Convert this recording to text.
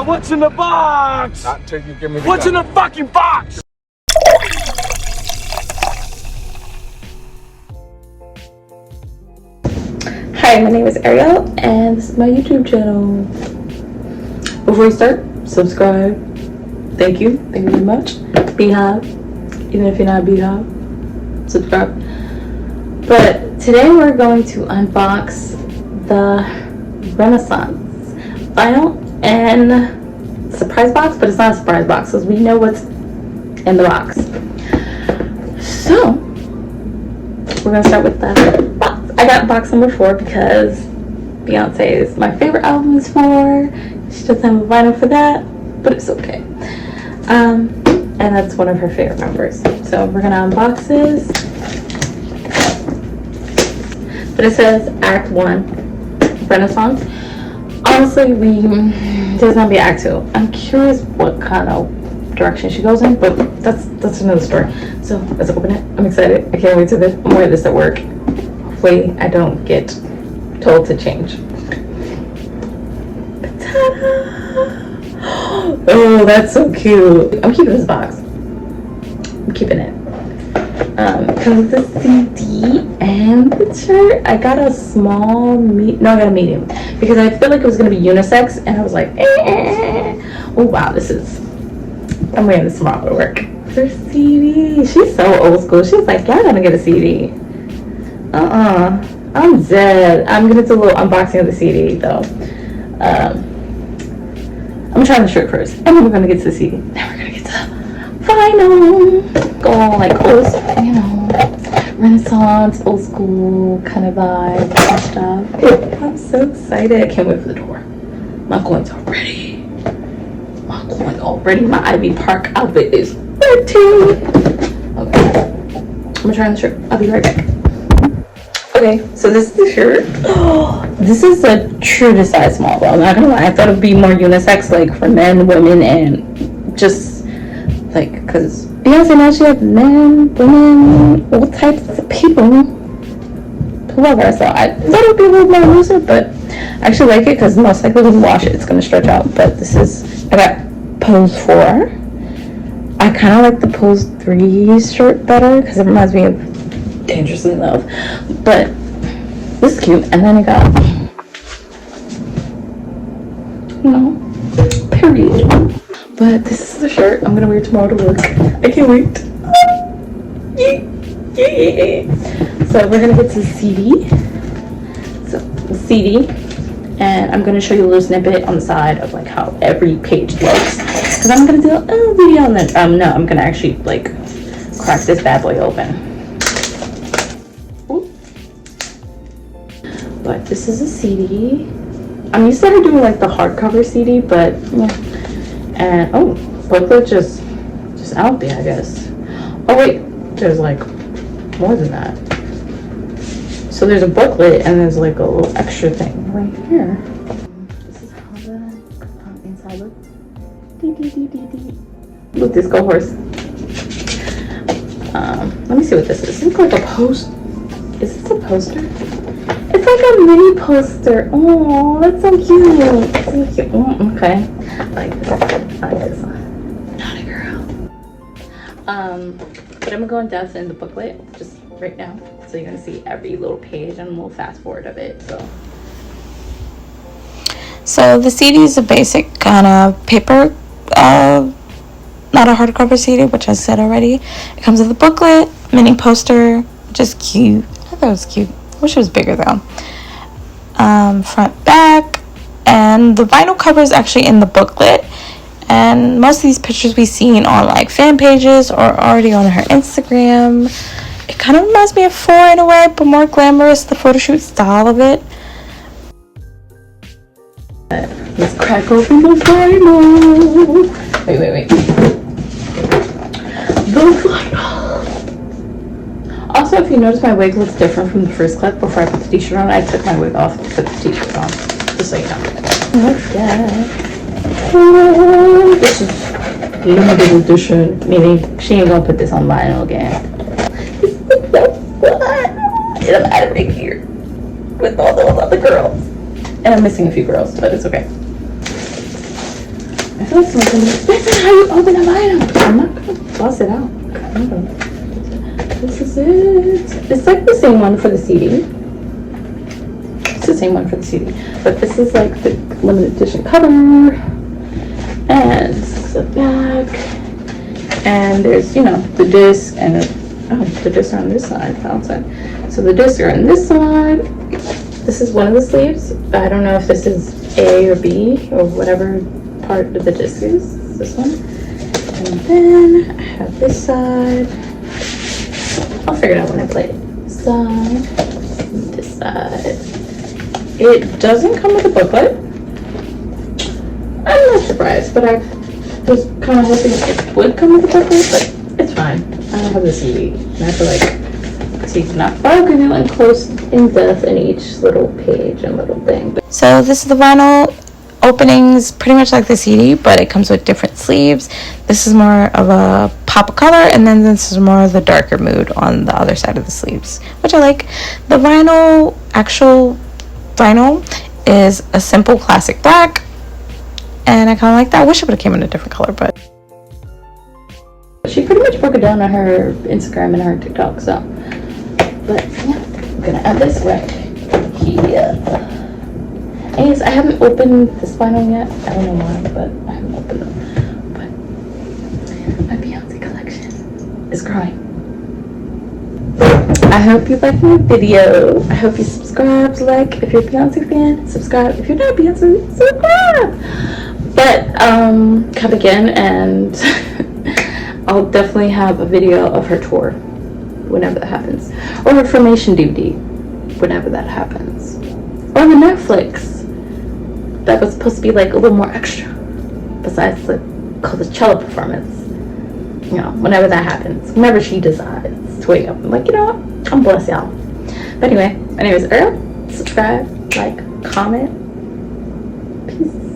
What's in the box? Not till you give me the What's gun. in the fucking box? Hi, my name is Ariel, and this is my YouTube channel. Before we start, subscribe. Thank you very much. Beehive, even if you're not a beehive, subscribe. But today we're going to unbox the Renaissance vinyl and surprise box, but it's not a surprise box because we know what's in the box. So we're gonna start with the box. I got box number 4 because Beyonce is my favorite album is 4. She doesn't have a vinyl for that, but it's okay. And that's one of her favorite members. So we're gonna unbox this. But it says Act 1 Renaissance. Honestly, there's gonna be Act 2. I'm curious what kind of direction she goes in, but that's another story. So let's open it. I'm excited. I can't wait to this. I'm gonna wear this at work. Hopefully I don't get told to change. Ta-da! Oh, that's so cute. I'm keeping this box. I'm keeping it. Comes with the CD and the shirt. I got a small, I got a medium because I feel like it was gonna be unisex, and I was like, oh wow, I'm wearing this tomorrow to work. Her CD. She's so old school. She's like, y'all gonna get a CD. I'm dead. I'm gonna do a little unboxing of the CD though. I'm trying the shirt first, and then we're gonna get to the CD. Then we're gonna get to vinyl. Go on like old, Renaissance, old school kind of vibe and stuff. I'm so excited. I can't wait for the door. My coins are ready. My Ivy Park outfit is ready. Okay. I'm gonna try on the shirt. I'll be right back. Okay, so this is the shirt. Oh, this is a true to size small, though. I'm not gonna lie. I thought it would be more unisex, like for men, women, and just like, because Beyonce now she has men, women, all types of people who love her. So I thought it would be a little more looser, but I actually like it because most likely when you wash it, it's gonna stretch out. But I got Pose 4. I kind of like the Pose 3 shirt better because it reminds me of Dangerously in Love, but this is cute. And then I got, period. But this is the shirt I'm gonna wear tomorrow to work. I can't wait. So we're gonna get to the CD. And I'm gonna show you a little snippet on the side of like how every page looks. Because I'm gonna do a video on that. No, I'm gonna actually like crack this bad boy open. But this is a CD. I'm used to doing like the hardcover CD, but yeah. And booklet just out there, I guess. Oh wait, there's like more than that. So there's a booklet and there's like a little extra thing right here. This is how the inside looks. Look, this go horse. Let me see what this is. This looks like a post. Is this a poster? It's like a mini poster. Oh, that's so cute. Okay. I like this one. Not a girl. But I'm gonna go in depth in the booklet just right now. So you're gonna see every little page and we'll fast forward a bit. So the CD is a basic kind of paper, not a hardcover CD, which I said already. It comes with a booklet, mini poster, just cute. I thought it was cute. Wish it was bigger though. Front, back, and the vinyl cover is actually in the booklet. And most of these pictures we've seen on like fan pages or already on her Instagram. It kind of reminds me of 4 in a way, but more glamorous, the photo shoot style of it. Let's crack open the vinyl. Wait. The vinyl. Also, if you notice, my wig looks different from the first clip. Before I put the t-shirt on, I took my wig off to put the t-shirt on. Just so you know. This is limited edition, meaning she ain't gonna put this on vinyl again. This is so fun! And I'm out of here with all those other girls. And I'm missing a few girls, but it's okay. I feel like someone's gonna be like, that's not how you open a vinyl. I'm not gonna bust it out. This is it. It's like the same one for the CD. It's the same one for the CD. But this is like the limited edition cover. And this is the back. And there's, you know, the disc and the discs are on this side, outside. So the discs are on this side. This is one of the sleeves. I don't know if this is A or B or whatever part of the disc is. This one. And then I have this side. I'll figure it out when I play it. This side. This side. It doesn't come with a booklet. I'm not surprised, but I was kind of hoping it would come with a booklet, but it's fine. I don't have the CD, and I feel like the CD's not broken. It went close in depth in each little page and little thing. So this is the vinyl openings, pretty much like the CD, but it comes with different sleeves. This is more of a pop of color, and then this is more of the darker mood on the other side of the sleeves, which I like. The vinyl, actual vinyl, is a simple classic black. And I kind of like that. I wish it would have came in a different color, but she pretty much broke it down on her Instagram and her TikTok, so. But yeah, I'm gonna add this right here. And yes, I haven't opened this vinyl yet. I don't know why, but I haven't opened them. But my Beyonce collection is growing. I hope you liked my video. I hope you subscribe, like if you're a Beyonce fan, subscribe. If you're not Beyonce, subscribe. But come again, and I'll definitely have a video of her tour whenever that happens, or her Formation DVD whenever that happens, or the Netflix that was supposed to be like a little more extra besides the Coachella performance. You know, whenever that happens, whenever she decides to wake up, I'm like, you know what? I'm blessed, y'all. But anyway, my name is Earl. Subscribe, like, comment. Peace.